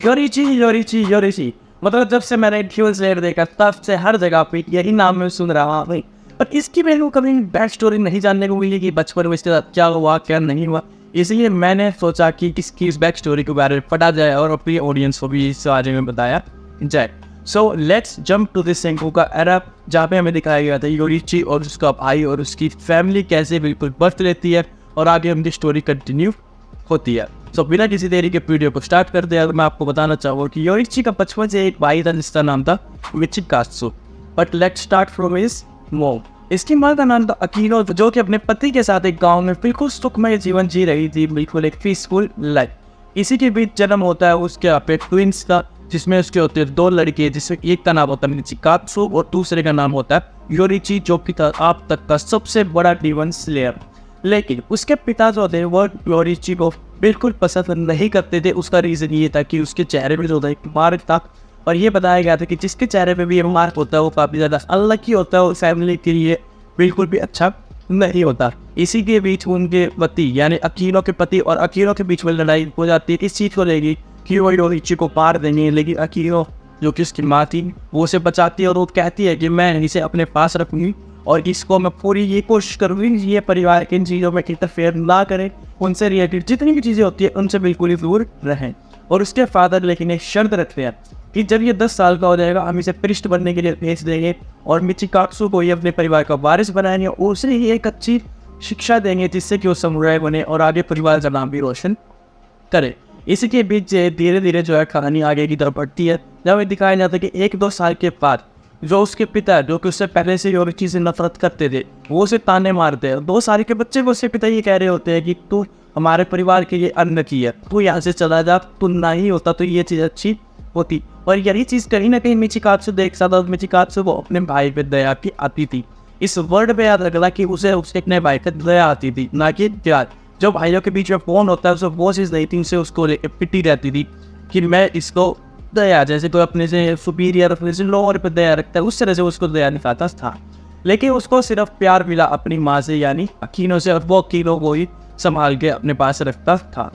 Yoriichi Yoriichi Yoriichi, मतलब जब से मैंने ड्यूल स्लेयर देखा तब से हर जगह पे यही नाम मैं सुन रहा हूँ। पर इसकी मेरे को कभी बैक स्टोरी नहीं जानने को मिली कि बचपन में इसके साथ क्या हुआ क्या नहीं हुआ। इसलिए मैंने सोचा कि इसकी इस बैक स्टोरी के बारे में पढ़ा जाए और अपनी ऑडियंस को भी इस बारे में बताया जाए। So let's jump to this Sengoku era, जहाँ पे हमें दिखाया गया था योरिची और उसका भाई और उसकी फैमिली कैसे बिल्कुल बर्थ लेती है और आगे हमारी स्टोरी कंटिन्यू होती है। सो बिना किसी देरी के वीडियो को स्टार्ट करते हैं। मैं आपको बताना चाहूँगा कि योरिची का बचपन से एक भाई था जिसका नाम था Michikatsu. But let's start from his mom. इसकी माँ का नाम था अकीनो, जो कि अपने पति के साथ एक गांव में बिल्कुल सुखमय जीवन जी रही थी, बिल्कुल एक पीसफुल लाइफ। इसी के बीच जन्म होता है उसके यहाँ पे ट्विंस का, जिसमें उसके होते हैं 2 लड़के, जिसमें एक का नाम होता है मिचिकात्सु और दूसरे का नाम होता है योरिची, जो कि था आप तक का सबसे बड़ा डीमन स्लेयर। लेकिन उसके पिता जो थे वो योरिची को बिल्कुल पसंद नहीं करते थे। उसका रीज़न ये था कि उसके चेहरे पे जो था एक मार्क था, और ये बताया गया था कि जिसके चेहरे पे भी ये मार्क होता है वो काफ़ी ज़्यादा अनलकी होता है और फैमिली के लिए बिल्कुल भी अच्छा नहीं होता। इसी के बीच उनके पति यानी अकीनो के पति और अकीनो के बीच में लड़ाई हो जाती है इस चीज़ को लेगी कि वो योरिची को मार देंगे। लेकिन अकीनो जो कि उसकी माँ थी वो उसे बचाती है और वो कहती है कि मैं इसे अपने पास रखूँगी और इसको मैं पूरी ये कोशिश करूँगी ये परिवार के इन चीज़ों में इंटरफेयर ना करें, उनसे रिलेटेड जितनी भी चीज़ें होती है उनसे बिल्कुल ही दूर रहें। और उसके फादर लेकिन एक शर्त रखते हैं कि जब ये 10 साल का हो जाएगा हम इसे प्रिस्ट बनने के लिए भेज देंगे और मिचिकात्सु को ये अपने परिवार का वारिस बनाएंगे और उसे ही एक अच्छी शिक्षा देंगे जिससे कि वो समुराय बने और आगे परिवार का नाम भी रोशन करे। इसी के बीच धीरे धीरे जो है कहानी आगे की तरफ बढ़ती है, जब ये दिखाया जाता है कि 1-2 साल के बाद जो उसके पिता जो कि उससे पहले से योरिची से नफरत करते थे वो उसे ताने मारते हैं। 2 साल के बच्चे को उसके पिता ये कह रहे होते हैं कि तू हमारे परिवार के लिए अन्न की है, तू यहाँ से चला जा, तू ना ही होता तो ये चीज़ अच्छी होती। और यही चीज़ कहीं ना कहीं मिचिकात्सु देख सकता था। मिचिकात्सु को अपने भाई पे दया की आती थी। इस वर्ड पे याद रखना कि उसे अपने भाई पे दया आती थी, ना कि प्यार। जो भाइयों के बीच में फोन होता है उसे वो चीज़ नहीं थी, उसे उसको लेकर पिटी रहती थी कि मैं इसको दया, जैसे कोई अपने से सुपीरियर अपने से लोअर पे दया रखता है उस तरह से उसको दया निकालता था। लेकिन उसको सिर्फ प्यार मिला अपनी माँ से यानी अकीनो से, और वो अकीनो को ही संभाल के अपने पास रखता था।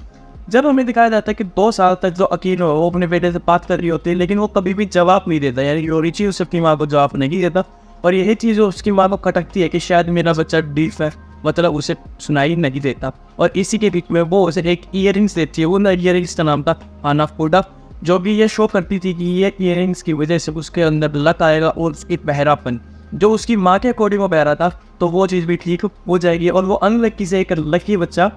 जब हमें दिखाया जाता है कि 2 साल तक जो अकीनो वो अपने बेटे से बात कर रही होती है लेकिन वो कभी भी जवाब नहीं देता, यानी योरिची उसे अपनी माँ को जवाब नहीं देता। और यही चीज़ उसकी माँ को खटकती है कि शायद मेरा बच्चा डीफ है, मतलब उसे सुनाई नहीं देता। और इसी के बीच में वो उसे एक ईयरिंग्स देती है। उन ईयरिंग्स का नाम था हानाफुडा, जो भी ये शो करती थी कि ये ईयरिंग्स की वजह से उसके अंदर लत आएगा और उसकी बहरापन जो उसकी माँ के अकॉर्डिंग वो बहरा था तो वो चीज़ भी ठीक हो जाएगी और वो अनलकी से एक लकी बच्चा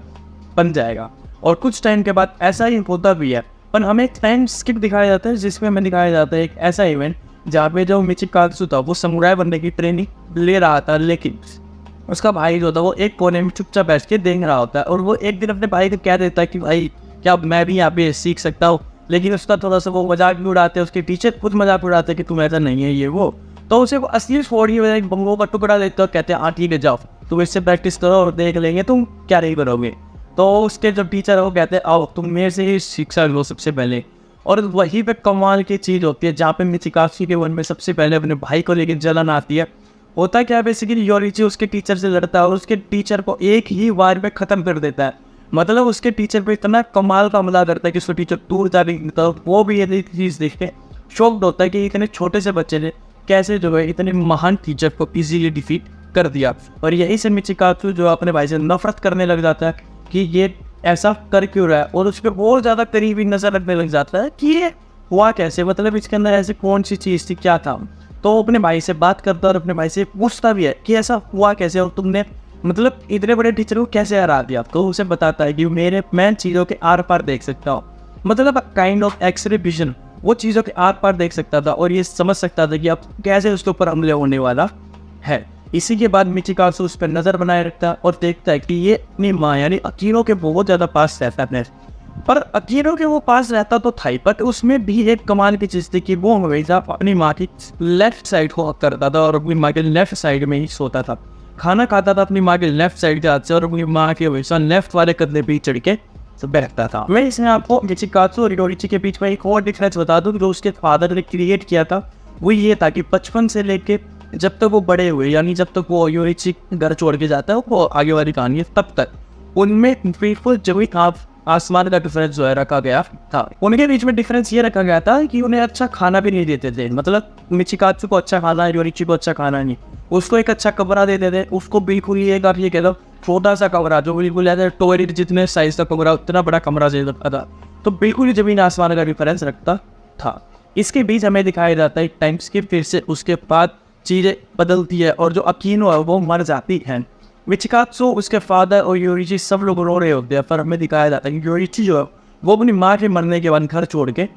बन जाएगा। और कुछ टाइम के बाद ऐसा ही होता भी है। पर हमें एक टाइम स्किप दिखाया जाता है जिसमें हमें दिखाया जाता है एक ऐसा इवेंट जहाँ पे जो मिचिकात्सु था वो समुराय बनने की ट्रेनिंग ले रहा था, लेकिन उसका भाई जो था वो एक कोने में चुपचाप बैठ के देख रहा होता है। और वो एक दिन अपने भाई को कह देता है कि भाई क्या मैं भी यहाँ पे सीख सकता हूँ, लेकिन उसका थोड़ा सा वो मजाक भी उड़ाते हैं, उसके टीचर खुद मजाक उड़ाते हैं कि तुम ऐसा नहीं है ये वो। तो उसे वो असली फोड़ की वजह बम्बों का टुकड़ा देते और कहते हैं हाँ ठीक है जाओ तुम इससे प्रैक्टिस करो और देख लेंगे तुम क्या नहीं करोगे। तो उसके जो टीचर है वो कहते हैं आओ तुम मेरे से ही शिक्षा लो सबसे पहले। और वहीं पे कमाल की चीज़ होती है जहाँ पे मिचिकात्सु के मन में सबसे पहले अपने भाई को लेकर जलन आती है। होता क्या है बेसिकली योरिची उसके टीचर से लड़ता है और उसके टीचर को एक ही वार में ख़त्म कर देता है। मतलब उसके टीचर पे इतना कमाल का हमला करता है कि उसको टीचर दूर जा नहीं देता। वो भी ये चीज़ देख के शॉक्ड होता है कि इतने छोटे से बच्चे ने कैसे जो है इतने महान टीचर को इजीली डिफीट कर दिया। और यही से मिचिकात्सु जो अपने भाई से नफरत करने लग जाता है कि ये ऐसा कर क्यों रहा है और उस पर और ज़्यादा करीबी नज़र रखने लग जाता है कि ये हुआ कैसे, मतलब इसके अंदर ऐसे कौन सी चीज़ थी, क्या था। तो अपने भाई से बात करता है और अपने भाई से पूछता भी है कि ऐसा हुआ कैसे और तुमने मतलब इतने बड़े टीचर को कैसे हरा दिया। तो उसे बताता है कि मैं चीज़ों के आर पार देख सकता हूँ, मतलब काइंड ऑफ एक्सरे विजन। वो चीज़ों के आर पार देख सकता था और ये समझ सकता था कि अब कैसे उसके ऊपर हमले होने वाला है। इसी के बाद मिचिकात्सु उस पर नज़र बनाए रखता है और देखता है कि ये अपनी माँ यानी अकीनो के बहुत ज़्यादा पास रहता है। पर अकीनो के वो पास रहता तो था ही, बट उसमें भी एक कमाल की चीज़ थी कि वो हमेशा अपनी माँ की लेफ्ट साइड को करता था और अपनी माँ के लेफ्ट साइड में ही सोता था। खाना खाता था अपनी माँ के लेफ्ट साइड के हाथ से और अपनी माँ के हमेशा लेफ्ट वाले कंधे पे चढ़ के बैठता था। मैं इसमें आपको मिचिकात्सु और योरिची के बीच में एक और डिफरेंस बता दूँ जो उसके फादर ने क्रिएट किया था। वो ये था कि बचपन से लेके जब तक वो बड़े हुए, यानी जब तक वो योरिची घर छोड़ के जाता है, वो आगे वाली कहानी है, तब तक उनमें बिल्कुल जब आप आसमान का डिफरेंस जो है रखा गया था। उनके बीच में डिफरेंस ये रखा गया था कि उन्हें अच्छा खाना भी नहीं देते थे, मतलब मिचिकात्सु को अच्छा खाना है, योरिची को अच्छा खाना नहीं, उसको एक अच्छा कमरा देते थे, उसको बिल्कुल ही एक आप ये कह लो छोटा सा कमरा, जो बिल्कुल ऐसे टॉयलेट जितने साइज का कमरा उतना बड़ा कमरा दे रखा था। तो बिल्कुल ही जमीन आसमान का डिफरेंस रखता था। इसके बीच हमें दिखाया जाता है टाइम स्किप, फिर से उसके बाद चीज़ें बदलती है और जो अकीनो है वो मर जाती है। मिचिकात्सु, उसके फादर और योरिची सब लोग रो रहे होते हैं, पर हमें दिखाया जाता है कि योरिची जो है वो अपनी माँ के मरने के बाद घर छोड़ के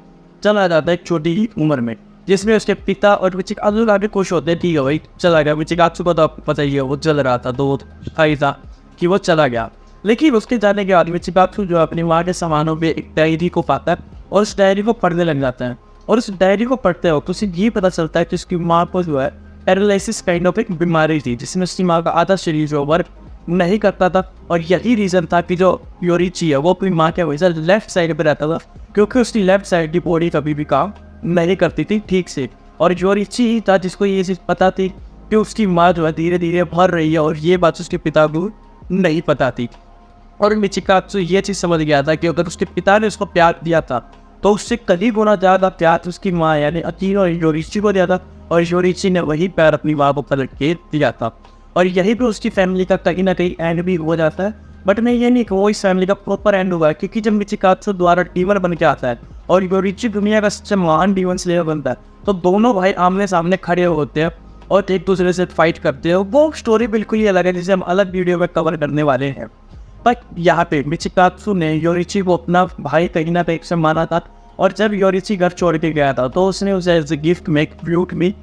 चला जाता है एक छोटी ही उम्र में, जिसमें उसके पिता और मिचिकात्सु काफी खुश होते हैं, ठीक है भाई चला गया। मिचिकात्सु को तो आपको पता ही है वो चल रहा था, तो था कि वो चला गया। लेकिन उसके जाने के बाद मिचिकात्सु जो अपनी माँ के सामानों पे एक डायरी को पाता है और उस डायरी को पढ़ने लग जाता है। और उस डायरी को पढ़ते वक्त उसे ये पता चलता है कि उसकी माँ को जो है पैरालिसिस काइंड ऑफ एक बीमारी थी, जिसमें उसकी माँ का आधा शरीर जो वर्क नहीं करता था। और यही रीज़न था कि जो योरिची है वो अपनी माँ के वजह से लेफ्ट साइड पे रहता था, क्योंकि उसकी लेफ्ट साइड की बॉडी कभी भी काम नहीं करती थी ठीक से। और योरिची ही था जिसको ये चीज़ पता थी कि उसकी माँ जो है धीरे धीरे मर रही है, और ये बात उसके पिता को नहीं पता थी। और मिचिकात्सु ये चीज़ समझ गया था कि अगर उसके पिता ने उसको प्यार दिया था तो उससे कहीं गुना ज़्यादा प्यार उसकी माँ यानी अकीनो और योरिची को दिया था, और योरिची ने वही प्यार अपनी माँ को पलट के दिया था। और यही पे उसकी फैमिली का कहीं ना कहीं एंड भी हो जाता है। बट मैं ये नहीं कहूँ इस फैमिली का प्रॉपर एंड हुआ है, क्योंकि जब मिचिकात्सु द्वारा डीमन बन के आता है और योरिची दुनिया का सबसे महान डीमन स्लेयर बनता है, तो दोनों भाई आमने सामने खड़े होते हैं और एक दूसरे से फाइट करते हैं। वो स्टोरी बिल्कुल ही अलग है, जिसे हम अलग वीडियो में कवर करने वाले हैं। बट यहाँ पे मिचिकात्सु ने योरिची को अपना भाई कहीं ना कहीं से माना था, और जब योरिची घर छोड़ के गया था तो उसने उसे एज ए गिफ्ट में एक फ्लूट भी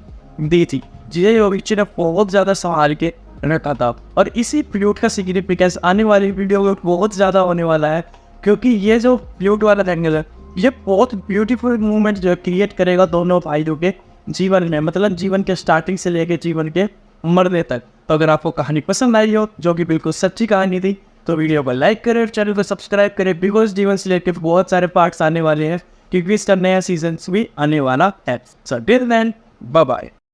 दी थी, जिसे योरिची ने बहुत ज़्यादा संभाल के रखा था। और इसी फ्लूट का सिग्निफिकेंस आने वाली वीडियो में बहुत ज़्यादा होने वाला है, क्योंकि ये जो फ्लूट वाला एंगल है ये बहुत ब्यूटीफुल मूवमेंट जो क्रिएट करेगा दोनों भाइयों के जीवन में, मतलब जीवन के स्टार्टिंग से लेके जीवन के मरने तक। तो अगर आपको कहानी पसंद आई हो, जो कि बिल्कुल सच्ची कहानी थी, तो वीडियो को लाइक करें और चैनल को सब्सक्राइब करें, बिकॉज जीवन से लेकर बहुत सारे पार्ट्स आने वाले हैं, क्योंकि इसका नया सीजन भी आने वाला है। So till then bye bye.